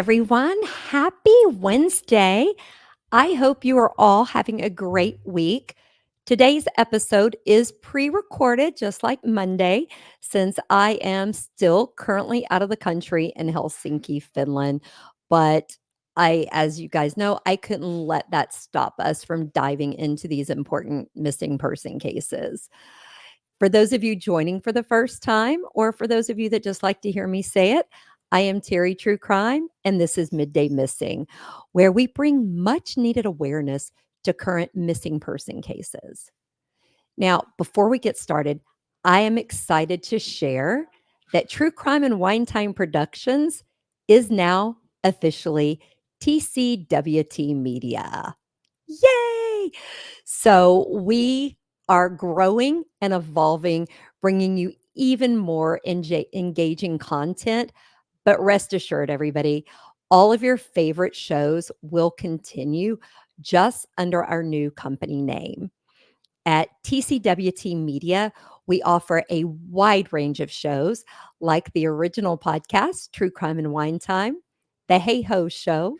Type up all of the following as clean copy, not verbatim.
everyone. Happy Wednesday. I hope you are all having a great week. Today's episode is pre recorded, just like Monday, since I am still currently out of the country in Helsinki, Finland. But as you guys know, I couldn't let that stop us from diving into these important missing person cases. For those of you joining for the first time, or for those of you that just like to hear me say it, I am Teri True Crime, and this is Midday Missing, where we bring much needed awareness to current missing person cases. Now, before we get started, I am excited to share that True Crime and Wine Time Productions is now officially TCWT Media. Yay! So we are growing and evolving, bringing you even more engaging content. But rest assured, everybody, all of your favorite shows will continue just under our new company name. At TCWT Media, we offer a wide range of shows like the original podcast, True Crime and Wine Time, The Hey Ho Show,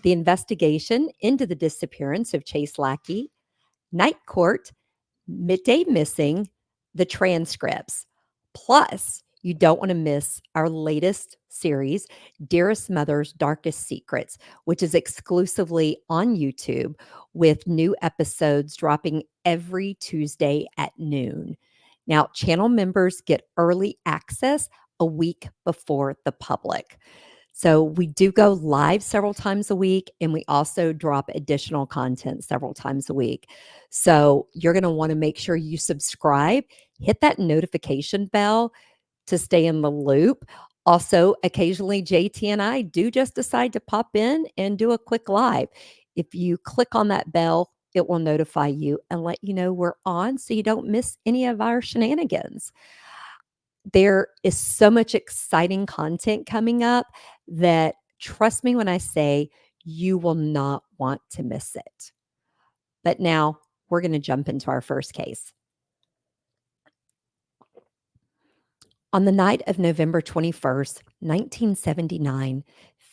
the investigation into the disappearance of Chase Lackey, Night Court, Midday Missing, the transcripts. Plus, you don't want to miss our latest series, Dearest Mother's Darkest Secrets, which is exclusively on YouTube with new episodes dropping every Tuesday at noon. Now, channel members get early access a week before the public. So we do go live several times a week, and we also drop additional content several times a week. So you're going to want to make sure you subscribe, hit that notification bell to stay in the loop. Also, occasionally JT and I do just decide to pop in and do a quick live. If you click on that bell, it will notify you and let you know we're on so you don't miss any of our shenanigans. There is so much exciting content coming up that, trust me when I say, you will not want to miss it. But now we're going to jump into our first case. On the night of November 21st, 1979,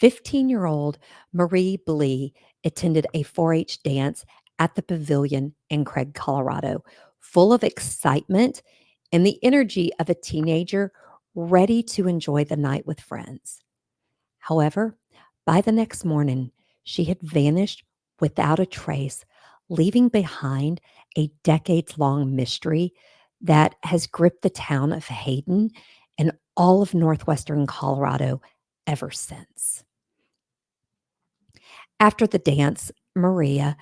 15-year-old Marie Blee attended a 4-H dance at the Pavilion in Craig, Colorado, full of excitement and the energy of a teenager ready to enjoy the night with friends. However, by the next morning, she had vanished without a trace, leaving behind a decades-long mystery that has gripped the town of Hayden and all of northwestern Colorado ever since. After the dance, Maria,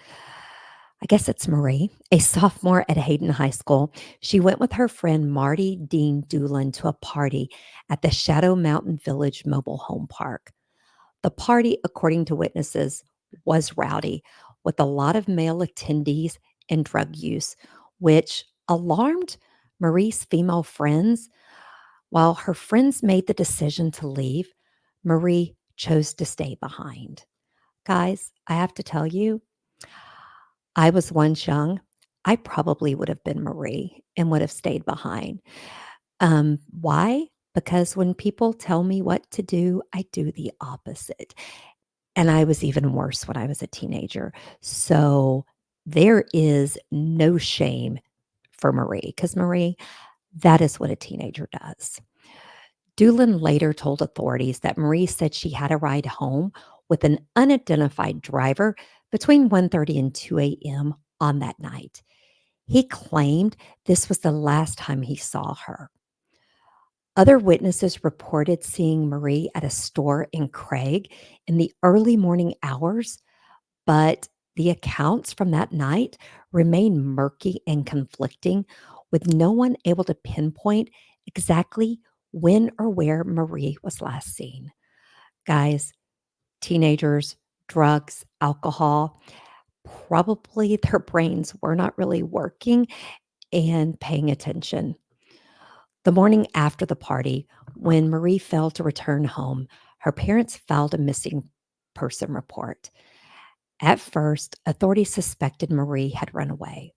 I guess it's Marie, a sophomore at Hayden High School, she went with her friend Marty Dean Doolin to a party at the Shadow Mountain Village Mobile Home Park. The party, according to witnesses, was rowdy, with a lot of male attendees and drug use, which alarmed Marie's female friends. While her friends made the decision to leave, Marie chose to stay behind. Guys, I have to tell you, I was once young. I probably would have been Marie and would have stayed behind. Why? Because when people tell me what to do, I do the opposite. And I was even worse when I was a teenager. So there is no shame for Marie, because Marie, that is what a teenager does. Doolin later told authorities that Marie said she had a ride home with an unidentified driver between 1:30 and 2 a.m. on that night. He claimed this was the last time he saw her. Other witnesses reported seeing Marie at a store in Craig in the early morning hours, but the accounts from that night remain murky and conflicting, with no one able to pinpoint exactly when or where Marie was last seen. Guys, teenagers, drugs, alcohol, probably their brains were not really working and paying attention. The morning after the party, when Marie failed to return home, her parents filed a missing person report. At first, authorities suspected Marie had run away,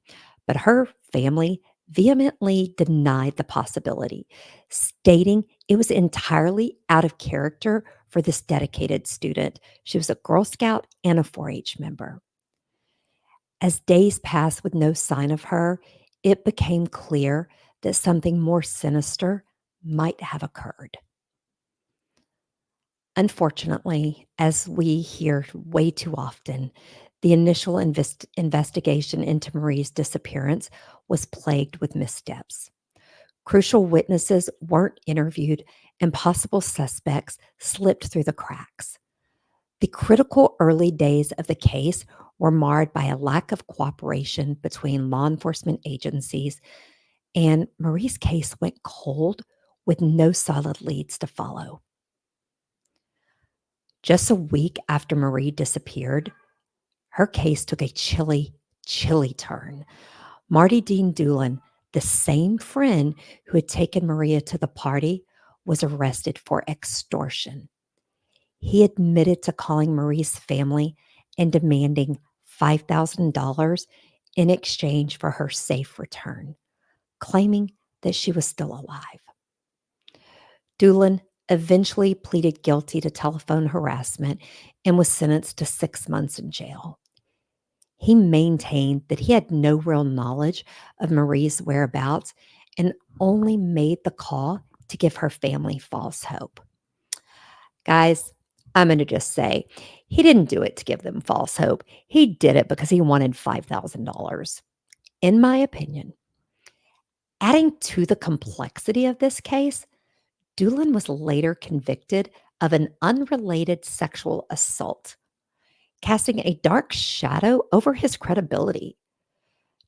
but her family vehemently denied the possibility, stating it was entirely out of character for this dedicated student. She was a Girl Scout and a 4-H member. As days passed with no sign of her, it became clear that something more sinister might have occurred. Unfortunately, as we hear way too often, the initial investigation into Marie's disappearance was plagued with missteps. Crucial witnesses weren't interviewed, and possible suspects slipped through the cracks. The critical early days of the case were marred by a lack of cooperation between law enforcement agencies, and Marie's case went cold with no solid leads to follow. Just a week after Marie disappeared, her case took a chilly turn. Marty Dean Doolin, the same friend who had taken Maria to the party, was arrested for extortion. He admitted to calling Marie's family and demanding $5,000 in exchange for her safe return, claiming that she was still alive. Doolin eventually pleaded guilty to telephone harassment and was sentenced to 6 months in jail. He maintained that he had no real knowledge of Marie's whereabouts and only made the call to give her family false hope. Guys, I'm going to just say he didn't do it to give them false hope. He did it because he wanted $5,000. In my opinion, adding to the complexity of this case, Doolin was later convicted of an unrelated sexual assault, casting a dark shadow over his credibility.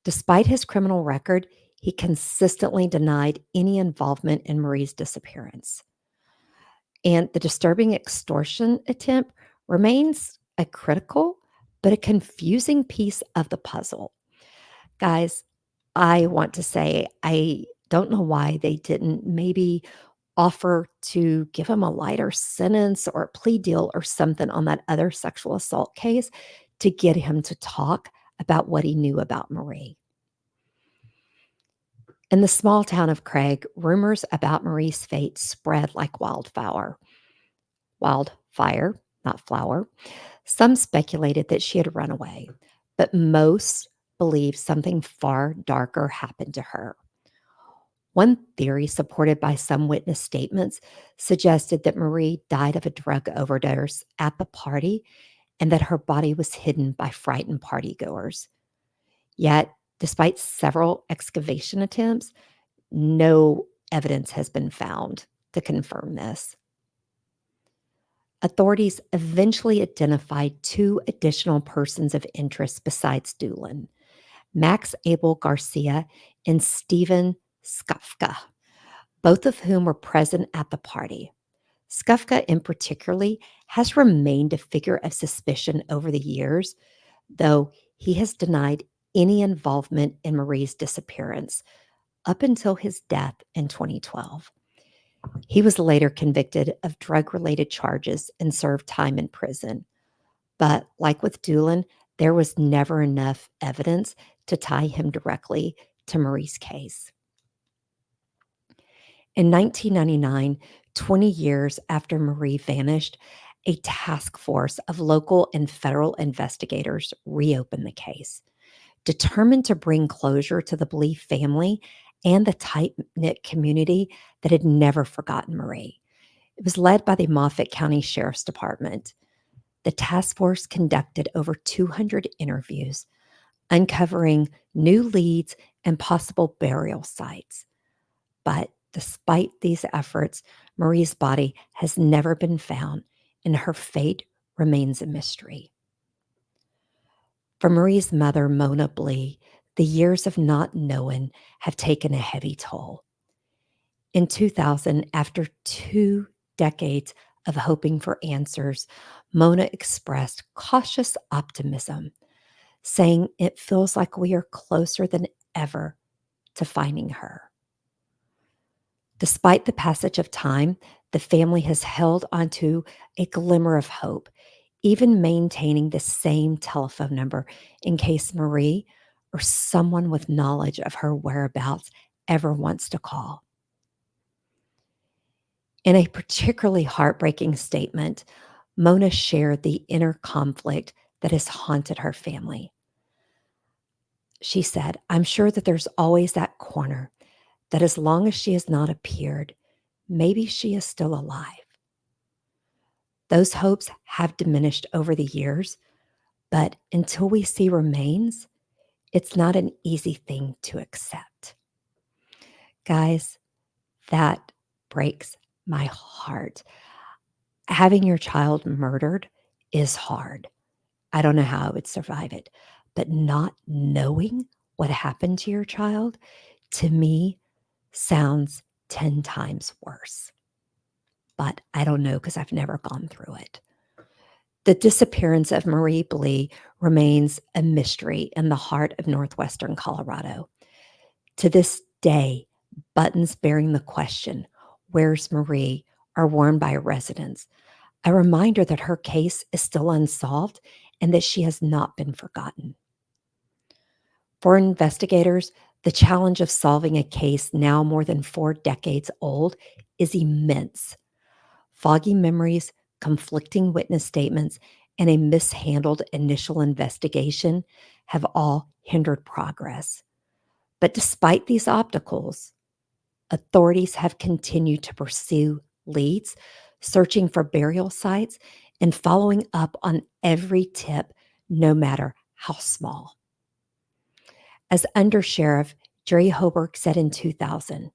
Despite his criminal record, he consistently denied any involvement in Marie's disappearance. And the disturbing extortion attempt remains a critical but a confusing piece of the puzzle. Guys, I want to say I don't know why they didn't maybe offer to give him a lighter sentence or a plea deal or something on that other sexual assault case to get him to talk about what he knew about Marie. In the small town of Craig, rumors about Marie's fate spread like wildfire. Wildfire, not flower. Some speculated that she had run away, but most believed something far darker happened to her. One theory, supported by some witness statements, suggested that Marie died of a drug overdose at the party and that her body was hidden by frightened partygoers. Yet, despite several excavation attempts, no evidence has been found to confirm this. Authorities eventually identified 2 additional persons of interest besides Doolin: Max Abel Garcia and Stephen Skufka, both of whom were present at the party. Skufka, in particular, has remained a figure of suspicion over the years, though he has denied any involvement in Marie's disappearance up until his death in 2012. He was later convicted of drug-related charges and served time in prison. But like with Doolin, there was never enough evidence to tie him directly to Marie's case. In 1999, 20 years after Marie vanished, a task force of local and federal investigators reopened the case, determined to bring closure to the Blee family and the tight-knit community that had never forgotten Marie. It was led by the Moffat County Sheriff's Department. The task force conducted over 200 interviews, uncovering new leads and possible burial sites. But despite these efforts, Marie's body has never been found, and her fate remains a mystery. For Marie's mother, Mona Blee, the years of not knowing have taken a heavy toll. In 2000, after 2 decades of hoping for answers, Mona expressed cautious optimism, saying it feels like we are closer than ever to finding her. Despite the passage of time, the family has held onto a glimmer of hope, even maintaining the same telephone number in case Marie or someone with knowledge of her whereabouts ever wants to call. In a particularly heartbreaking statement, Mona shared the inner conflict that has haunted her family. She said, "I'm sure that there's always that corner that as long as she has not appeared, maybe she is still alive. Those hopes have diminished over the years, but until we see remains, it's not an easy thing to accept." Guys, that breaks my heart. Having your child murdered is hard. I don't know how I would survive it, but not knowing what happened to your child, to me, sounds 10 times worse. But I don't know because I've never gone through it. The disappearance of Marie Blee remains a mystery in the heart of northwestern Colorado. To this day, buttons bearing the question, "Where's Marie?" are worn by residents, a reminder that her case is still unsolved and that she has not been forgotten. For investigators, the challenge of solving a case now more than 4 decades old is immense. Foggy memories, conflicting witness statements, and a mishandled initial investigation have all hindered progress. But despite these obstacles, authorities have continued to pursue leads, searching for burial sites, and following up on every tip, no matter how small. As Undersheriff Jerry Hoberg said in 2000,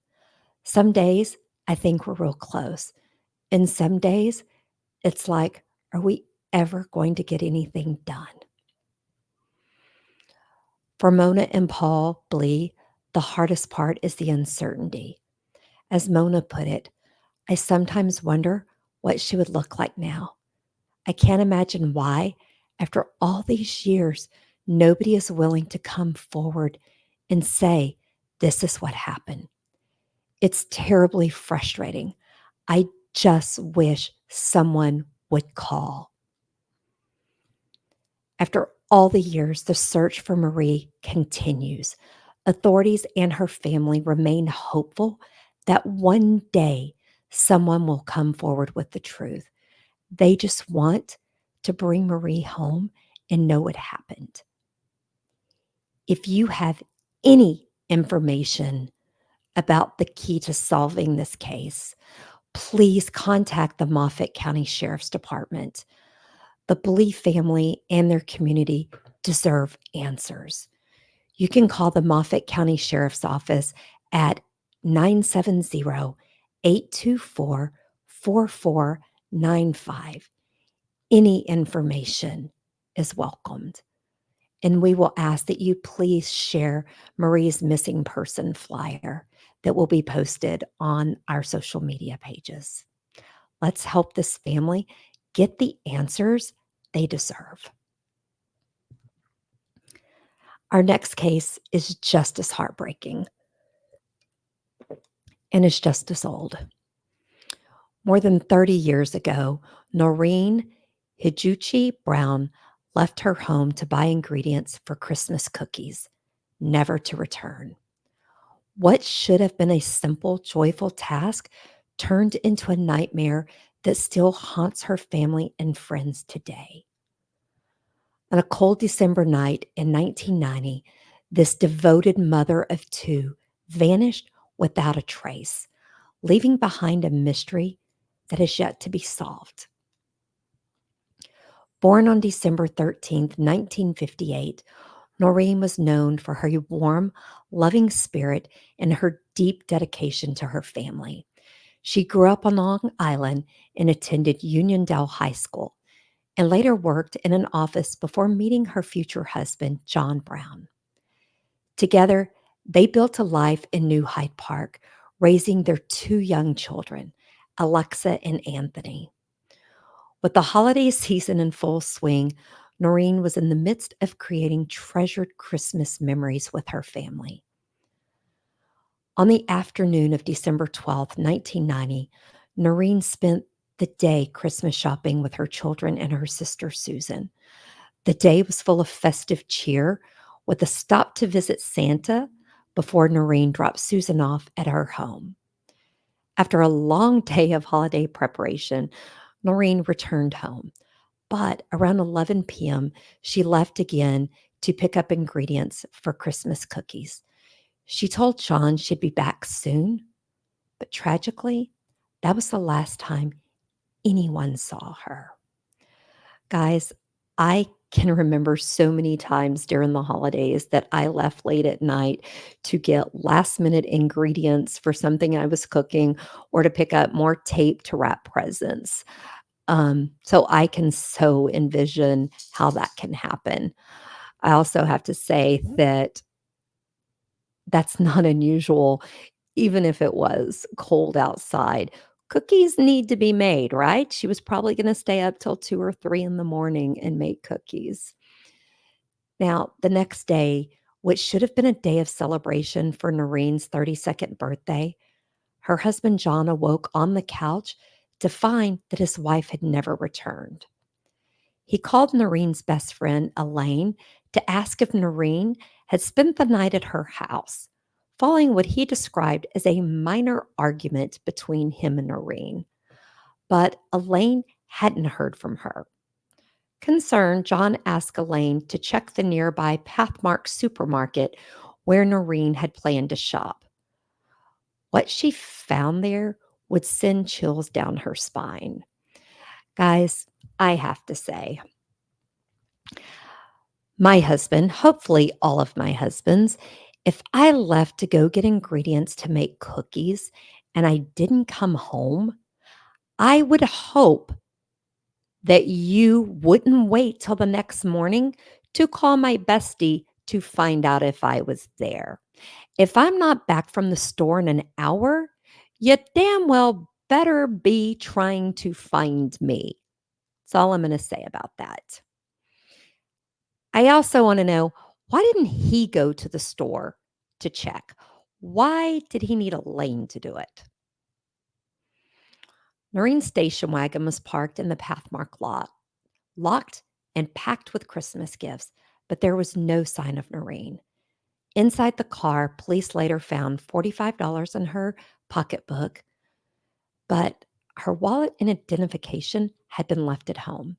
"Some days I think we're real close, and some days it's like, are we ever going to get anything done?" For Mona and Paul Blee, the hardest part is the uncertainty. As Mona put it, "I sometimes wonder what she would look like now. I can't imagine why, after all these years, nobody is willing to come forward and say, 'This is what happened.' It's terribly frustrating. I just wish someone would call." After all the years, the search for Marie continues. Authorities and her family remain hopeful that one day someone will come forward with the truth. They just want to bring Marie home and know what happened. If you have any information about the key to solving this case, please contact the Moffat County Sheriff's Department. The Blee family and their community deserve answers. You can call the Moffat County Sheriff's Office at 970-824-4495. Any information is welcomed. And we will ask that you please share Marie's missing person flyer that will be posted on our social media pages. Let's help this family get the answers they deserve. Our next case is just as heartbreaking and is just as old. More than 30 years ago, Norine Higuchi Brown left her home to buy ingredients for Christmas cookies, never to return. What should have been a simple, joyful task turned into a nightmare that still haunts her family and friends today. On a cold December night in 1990, this devoted mother of two vanished without a trace, leaving behind a mystery that is yet to be solved. Born on December 13th, 1958, Norine was known for her warm, loving spirit and her deep dedication to her family. She grew up on Long Island and attended Uniondale High School, and later worked in an office before meeting her future husband, John Brown. Together, they built a life in New Hyde Park, raising their two young children, Alexa and Anthony. With the holiday season in full swing, Norine was in the midst of creating treasured Christmas memories with her family. On the afternoon of December 12th, 1990, Norine spent the day Christmas shopping with her children and her sister Susan. The day was full of festive cheer, with a stop to visit Santa before Norine dropped Susan off at her home. After a long day of holiday preparation, Noreen returned home. But around 11 p.m., she left again to pick up ingredients for Christmas cookies. She told John she'd be back soon, but tragically, that was the last time anyone saw her. Guys, I can remember so many times during the holidays that I left late at night to get last minute ingredients for something I was cooking or to pick up more tape to wrap presents. So I can so envision how that can happen. I also have to say that that's not unusual, even if it was cold outside. Cookies need to be made, right? She was probably going to stay up till 2 or 3 in the morning and make cookies. Now, the next day, which should have been a day of celebration for Noreen's 32nd birthday, her husband John awoke on the couch to find that his wife had never returned. He called Noreen's best friend, Elaine, to ask if Noreen had spent the night at her house, following what he described as a minor argument between him and Noreen. But Elaine hadn't heard from her. Concerned, John asked Elaine to check the nearby Pathmark supermarket where Noreen had planned to shop. What she found there would send chills down her spine. Guys, I have to say, my husband, hopefully all of my husbands, if I left to go get ingredients to make cookies and I didn't come home, I would hope that you wouldn't wait till the next morning to call my bestie to find out if I was there. If I'm not back from the store in an hour, you damn well better be trying to find me. That's all I'm going to say about that. I also want to know, why didn't he go to the store to check? Why did he need Elaine to do it? Noreen's station wagon was parked in the Pathmark lot, locked and packed with Christmas gifts, but there was no sign of Noreen. Inside the car, police later found $45 in her pocketbook, but her wallet and identification had been left at home.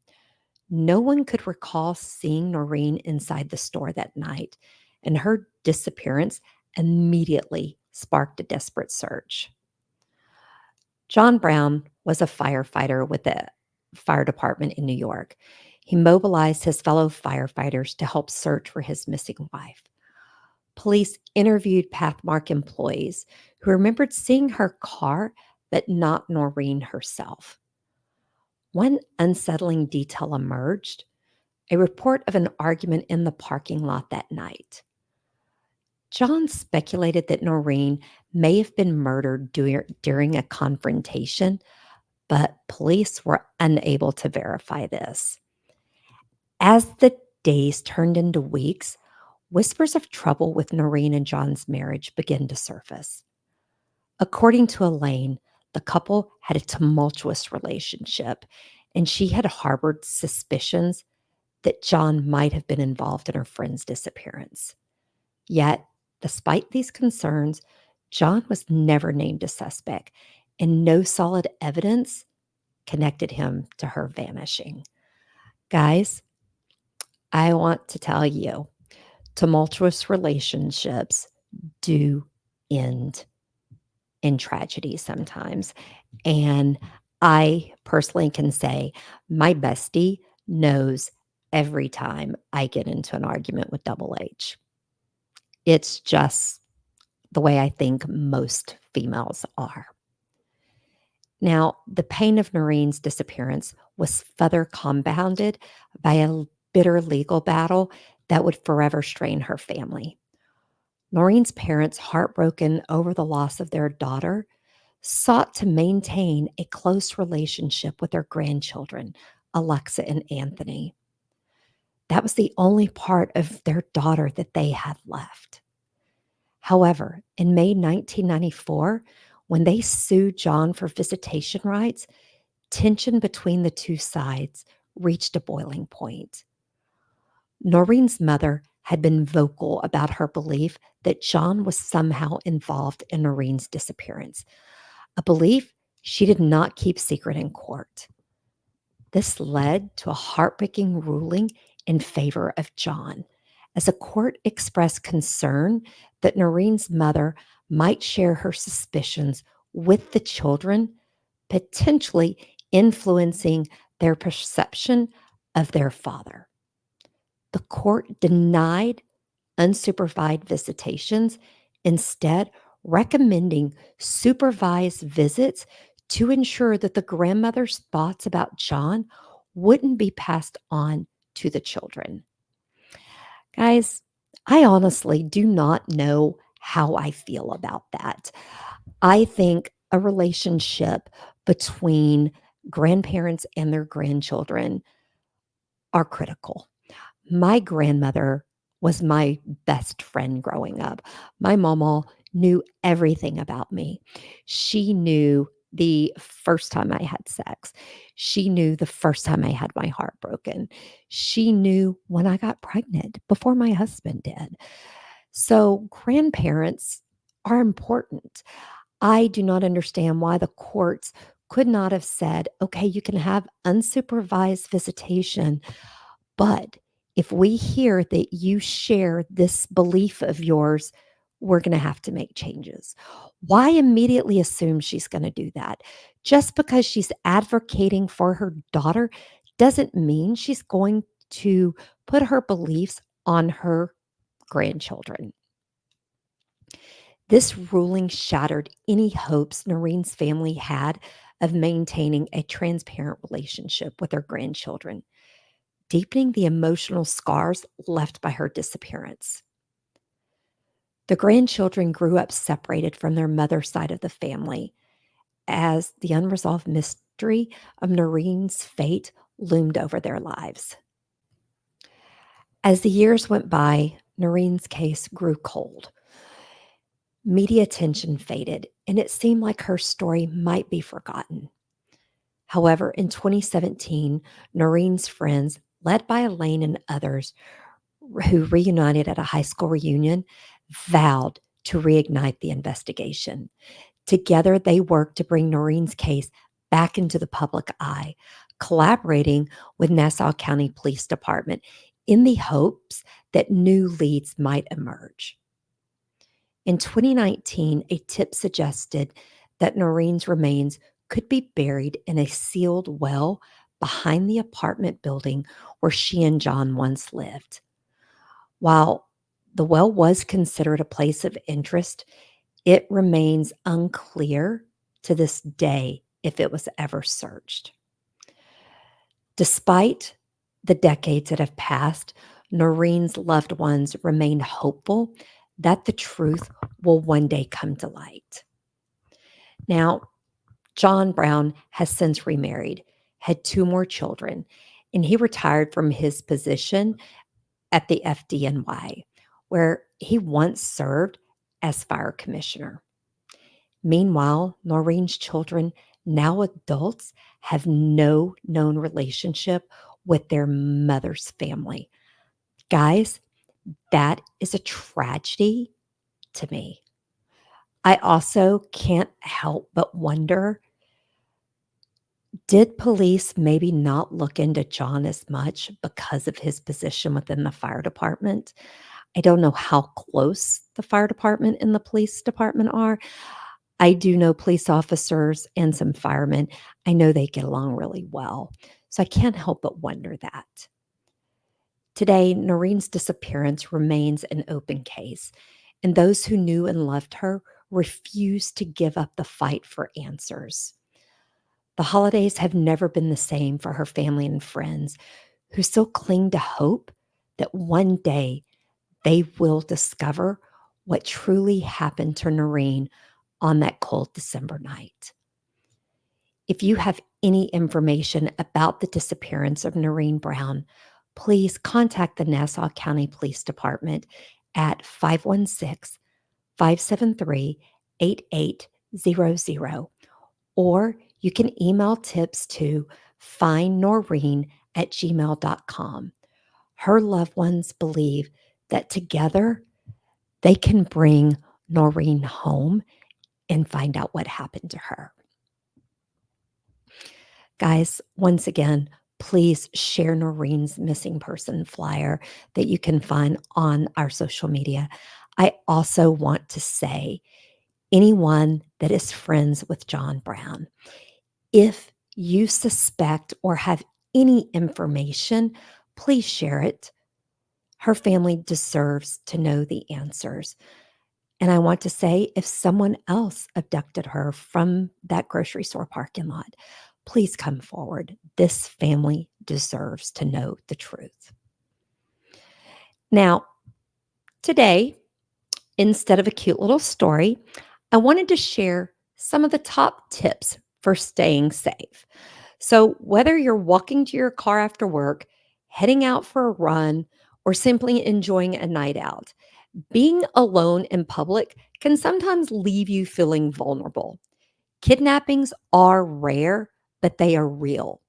No one could recall seeing Noreen inside the store that night, and her disappearance immediately sparked a desperate search. John Brown was a firefighter with the fire department in New York. He mobilized his fellow firefighters to help search for his missing wife. Police interviewed Pathmark employees who remembered seeing her car, but not Noreen herself. One unsettling detail emerged: a report of an argument in the parking lot that night. John speculated that Noreen may have been murdered during a confrontation, but police were unable to verify this. As the days turned into weeks, whispers of trouble with Noreen and John's marriage began to surface. According to Elaine, the couple had a tumultuous relationship, and she had harbored suspicions that John might have been involved in her friend's disappearance. Yet, despite these concerns, John was never named a suspect, and no solid evidence connected him to her vanishing. Guys, I want to tell you, tumultuous relationships do end in tragedy sometimes. And I personally can say my bestie knows every time I get into an argument with Double H. It's just the way I think most females are. Now, the pain of Noreen's disappearance was further compounded by a bitter legal battle that would forever strain her family. Noreen's parents, heartbroken over the loss of their daughter, sought to maintain a close relationship with their grandchildren, Alexa and Anthony. That was the only part of their daughter that they had left. However, in May 1994, when they sued John for visitation rights, tension between the two sides reached a boiling point. Noreen's mother had been vocal about her belief that John was somehow involved in Noreen's disappearance. a belief she did not keep secret in court. This led to a heartbreaking ruling in favor of John, as a court expressed concern that Norine's mother might share her suspicions with the children, potentially influencing their perception of their father. The court denied unsupervised visitations, instead, recommending supervised visits to ensure that the grandmother's thoughts about John wouldn't be passed on to the children. Guys, I honestly do not know how I feel about that. I think a relationship between grandparents and their grandchildren are critical. My grandmother was my best friend growing up. My mama knew everything about me. She knew the first time I had sex. She knew the first time I had my heart broken. She knew when I got pregnant before my husband did. So, grandparents are important. I do not understand why the courts could not have said, okay, you can have unsupervised visitation, but if we hear that you share this belief of yours, we're going to have to make changes. Why immediately assume she's going to do that? Just because she's advocating for her daughter doesn't mean she's going to put her beliefs on her grandchildren. This ruling shattered any hopes Norine's family had of maintaining a transparent relationship with their grandchildren, deepening the emotional scars left by her disappearance. The grandchildren grew up separated from their mother's side of the family as the unresolved mystery of Norine's fate loomed over their lives. As the years went by, Norine's case grew cold. Media attention faded, and it seemed like her story might be forgotten. However, in 2017, Norine's friends, led by Elaine and others, who reunited at a high school reunion, vowed to reignite the investigation. Together, they worked to bring Norine's case back into the public eye, collaborating with Nassau County Police Department in the hopes that new leads might emerge. In 2019, a tip suggested that Norine's remains could be buried in a sealed well behind the apartment building where she and John once lived. While the well was considered a place of interest, it remains unclear to this day if it was ever searched. Despite the decades that have passed, Norine's loved ones remain hopeful that the truth will one day come to light. Now, John Brown has since remarried, had 2 more children, and he retired from his position at the FDNY, where he once served as fire commissioner. Meanwhile, Norine's children, now adults, have no known relationship with their mother's family. Guys, that is a tragedy to me. I also can't help but wonder, did police maybe not look into John as much because of his position within the fire department? I don't know how close the fire department and the police department are. I do know police officers and some firemen. I know they get along really well. So I can't help but wonder that. Today, Norine's disappearance remains an open case, and those who knew and loved her refuse to give up the fight for answers. The holidays have never been the same for her family and friends, who still cling to hope that one day they will discover what truly happened to Norine on that cold December night. If you have any information about the disappearance of Norine Brown, please contact the Nassau County Police Department at 516 573 8800, or you can email tips to findnorine@gmail.com. Her loved ones believe that together they can bring Norine home and find out what happened to her. Guys, once again, please share Norine's missing person flyer that you can find on our social media. I also want to say, anyone that is friends with John Brown, if you suspect or have any information, please share it. Her family deserves to know the answers. And I want to say, if someone else abducted her from that grocery store parking lot, please come forward. This family deserves to know the truth. Now, today, instead of a cute little story, I wanted to share some of the top tips for staying safe. So, whether you're walking to your car after work, heading out for a run, or simply enjoying a night out, being alone in public can sometimes leave you feeling vulnerable. Kidnappings are rare, but they are real.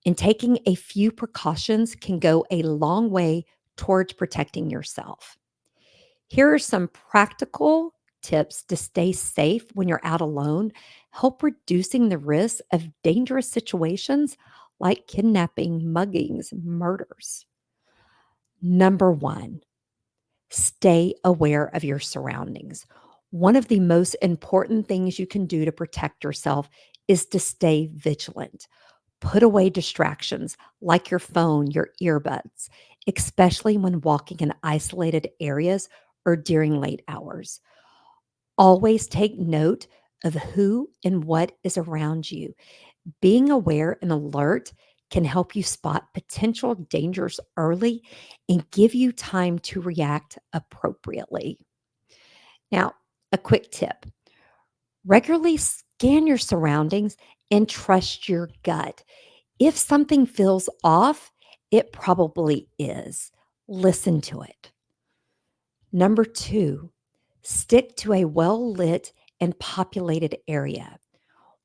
And taking a few precautions can go a long way towards protecting yourself. Here are some practical tips to stay safe when you're out alone, help reducing the risk of dangerous situations like kidnapping, muggings, murders. Number one, stay aware of your surroundings. One of the most important things you can do to protect yourself is to stay vigilant. Put away distractions like your phone, your earbuds, especially when walking in isolated areas or during late hours. Always take note of who and what is around you. Being aware and alert can help you spot potential dangers early and give you time to react appropriately. Now, a quick tip: regularly scan your surroundings and trust your gut. If something feels off, it probably is. Listen to it. Number two, stick to a well lit and populated area.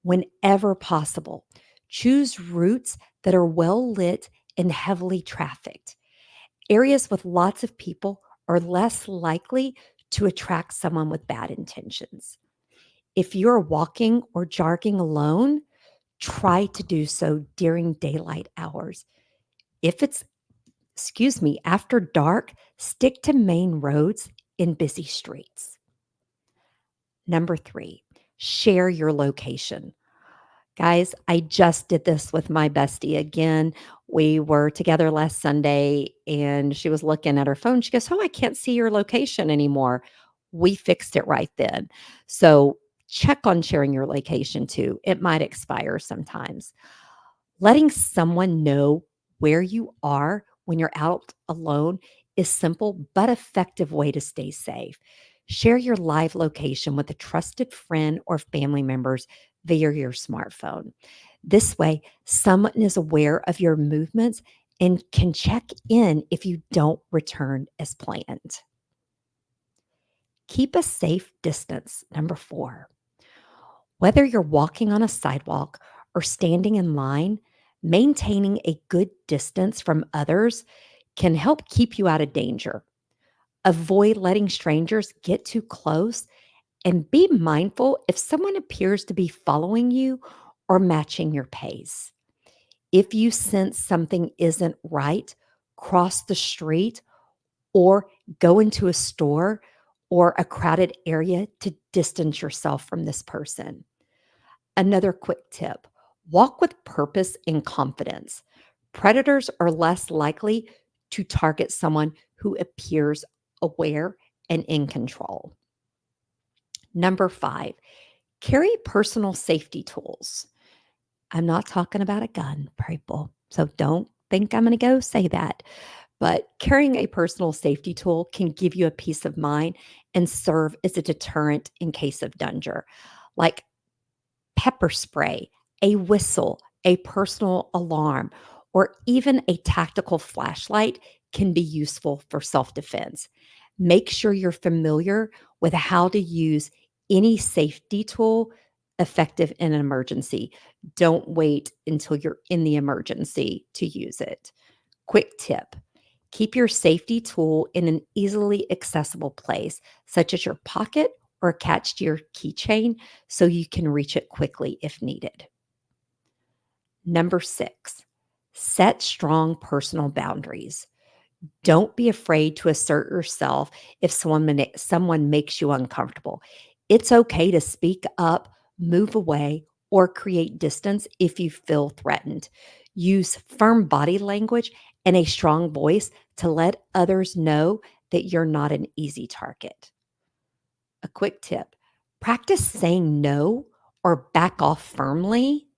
Whenever possible, choose routes that are well lit and heavily trafficked. Areas with lots of people are less likely to attract someone with bad intentions. If you're walking or jogging alone, try to do so during daylight hours. If it's, after dark, stick to main roads in busy streets. Number three, share your location. Guys, I just did this with my bestie again. We were together last Sunday and she was looking at her phone. She goes, "Oh, I can't see your location anymore." We fixed it right then. So check on sharing your location too. It might expire sometimes. Letting someone know where you are when you're out alone is simple but effective way to stay safe. Share your live location with a trusted friend or family members via your smartphone. This way, someone is aware of your movements and can check in if you don't return as planned. Keep a safe distance. Number four, whether you're walking on a sidewalk or standing in line, maintaining a good distance from others can help keep you out of danger. Avoid letting strangers get too close and be mindful if someone appears to be following you or matching your pace. If you sense something isn't right, cross the street or go into a store or a crowded area to distance yourself from this person. Another quick tip: walk with purpose and confidence. Predators are less likely to target someone who appears aware and in control. Number five, carry personal safety tools. I'm not talking about a gun, people. So don't think I'm going to go say that. But carrying a personal safety tool can give you a peace of mind and serve as a deterrent in case of danger, like pepper spray, a whistle, a personal alarm, or even a tactical flashlight can be useful for self defense. Make sure you're familiar with how to use any safety tool effective in an emergency. Don't wait until you're in the emergency to use it. Quick tip: keep your safety tool in an easily accessible place, such as your pocket or attached to your keychain so you can reach it quickly if needed. Number 6, set strong personal boundaries. Don't be afraid to assert yourself if someone makes you uncomfortable. It's okay to speak up, move away, or create distance if you feel threatened. Use firm body language and a strong voice to let others know that you're not an easy target. A quick tip: practice saying no or back off firmly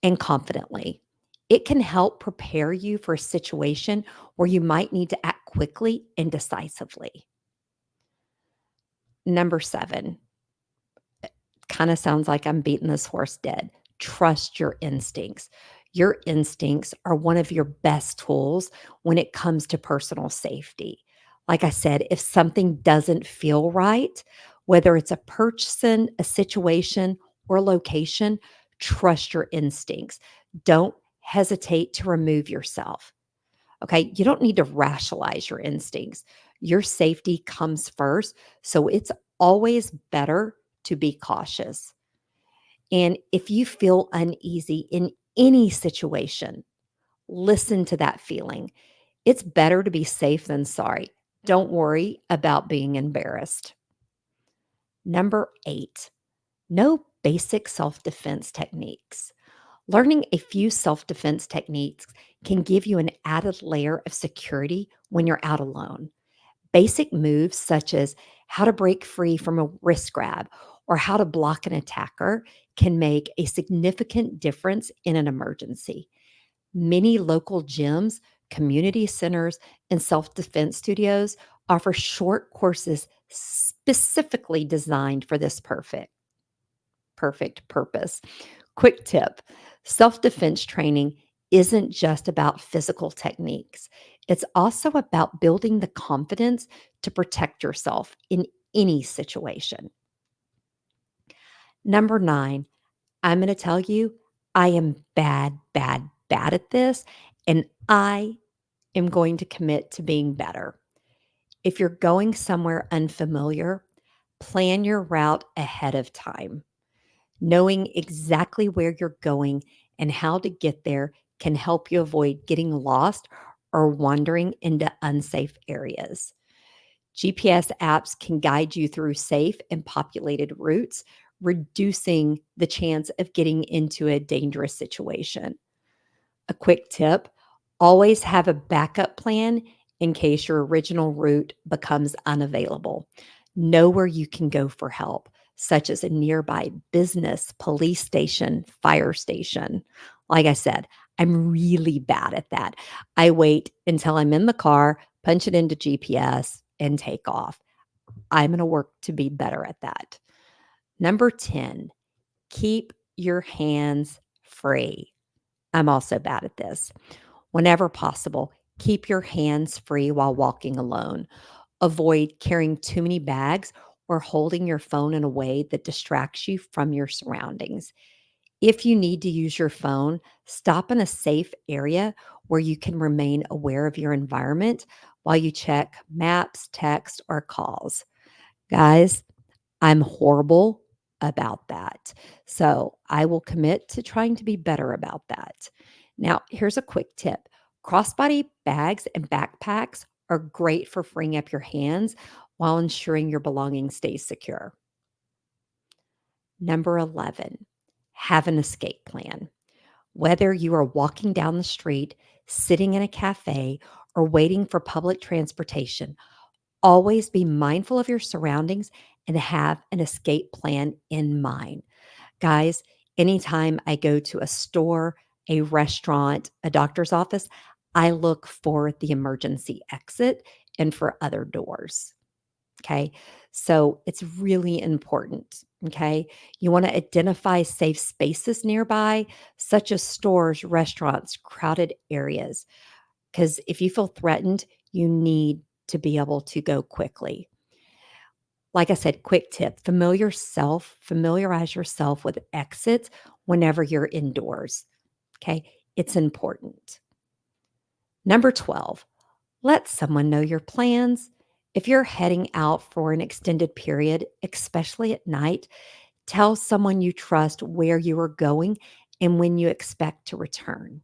and confidently. It can help prepare you for a situation where you might need to act quickly and decisively. Number 7, kind of sounds like I'm beating this horse dead. Trust your instincts. Your instincts are one of your best tools when it comes to personal safety. Like I said, if something doesn't feel right, whether it's a person, a situation, or location, trust your instincts. Don't hesitate to remove yourself. Okay. You don't need to rationalize your instincts. Your safety comes first. So it's always better to be cautious. And if you feel uneasy in any situation, listen to that feeling. It's better to be safe than sorry. Don't worry about being embarrassed. Number 8, know basic self defense techniques. Learning a few self defense techniques can give you an added layer of security when you're out alone. Basic moves such as how to break free from a wrist grab or how to block an attacker can make a significant difference in an emergency. Many local gyms, community centers, and self defense studios offer short courses specifically designed for this perfect purpose. Quick tip: self defense training isn't just about physical techniques, it's also about building the confidence to protect yourself in any situation. Number 9, I'm going to tell you, I am bad at this, and I am going to commit to being better. If you're going somewhere unfamiliar, plan your route ahead of time. Knowing exactly where you're going and how to get there can help you avoid getting lost or wandering into unsafe areas. GPS apps can guide you through safe and populated routes, reducing the chance of getting into a dangerous situation. A quick tip: always have a backup plan in case your original route becomes unavailable. Know where you can go for help, such as a nearby business, police station, fire station. Like I said, I'm really bad at that. I wait until I'm in the car, punch it into GPS, and take off. I'm going to work to be better at that. Number 10, keep your hands free. I'm also bad at this. Whenever possible, keep your hands free while walking alone. Avoid carrying too many bags or holding your phone in a way that distracts you from your surroundings. If you need to use your phone, stop in a safe area where you can remain aware of your environment while you check maps, text, or calls. Guys, I'm horrible about that. So I will commit to trying to be better about that. Now, here's a quick tip: crossbody bags and backpacks are great for freeing up your hands while ensuring your belongings stay secure. Number 11, have an escape plan. Whether you are walking down the street, sitting in a cafe, or waiting for public transportation, always be mindful of your surroundings and have an escape plan in mind. Guys, anytime I go to a store, a restaurant, a doctor's office, I look for the emergency exit and for other doors. Okay. So it's really important. Okay. You want to identify safe spaces nearby, such as stores, restaurants, crowded areas. Because if you feel threatened, you need to be able to go quickly. Like I said, quick tip: familiarize yourself with exits whenever you're indoors. Okay. It's important. Number 12, let someone know your plans. If you're heading out for an extended period, especially at night, tell someone you trust where you are going and when you expect to return.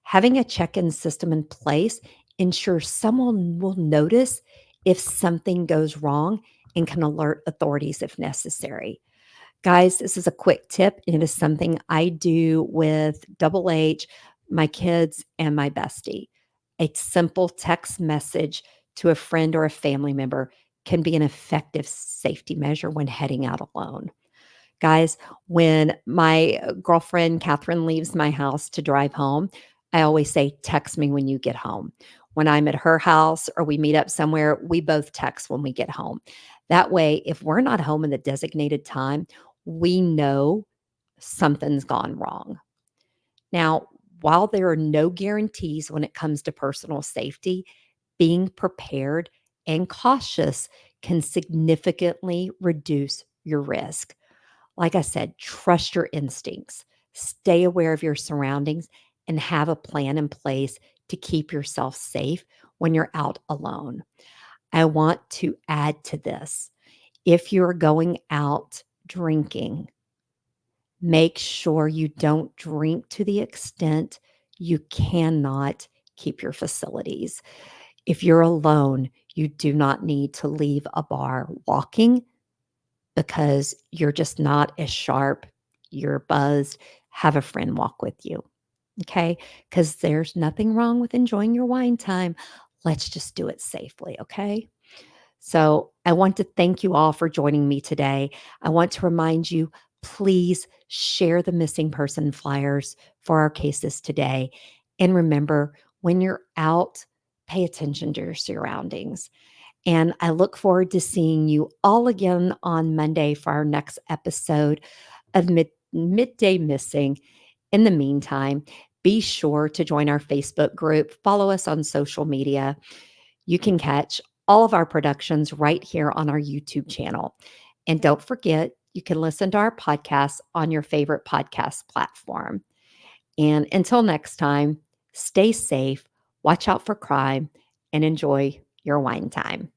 Having a check in system in place ensures someone will notice if something goes wrong and can alert authorities if necessary. Guys, this is a quick tip, and it is something I do with Double H, my kids, and my bestie. A simple text message to a friend or a family member can be an effective safety measure when heading out alone. Guys, when my girlfriend Catherine leaves my house to drive home, I always say, text me when you get home. When I'm at her house or we meet up somewhere, we both text when we get home. That way, if we're not home in the designated time, we know something's gone wrong. Now, while there are no guarantees when it comes to personal safety, being prepared and cautious can significantly reduce your risk. Like I said, trust your instincts, stay aware of your surroundings, and have a plan in place to keep yourself safe when you're out alone. I want to add to this. If you're going out drinking, make sure you don't drink to the extent you cannot keep your facilities. If you're alone, you do not need to leave a bar walking because you're just not as sharp, you're buzzed, have a friend walk with you, okay? Because there's nothing wrong with enjoying your wine time. Let's just do it safely, okay? So I want to thank you all for joining me today. I want to remind you, please share the missing person flyers for our cases today. And remember, when you're out, pay attention to your surroundings. And I look forward to seeing you all again on Monday for our next episode of Midday Missing. In the meantime, be sure to join our Facebook group, follow us on social media. You can catch all of our productions right here on our YouTube channel. And don't forget, you can listen to our podcasts on your favorite podcast platform. And until next time, stay safe, watch out for crime, and enjoy your wine time.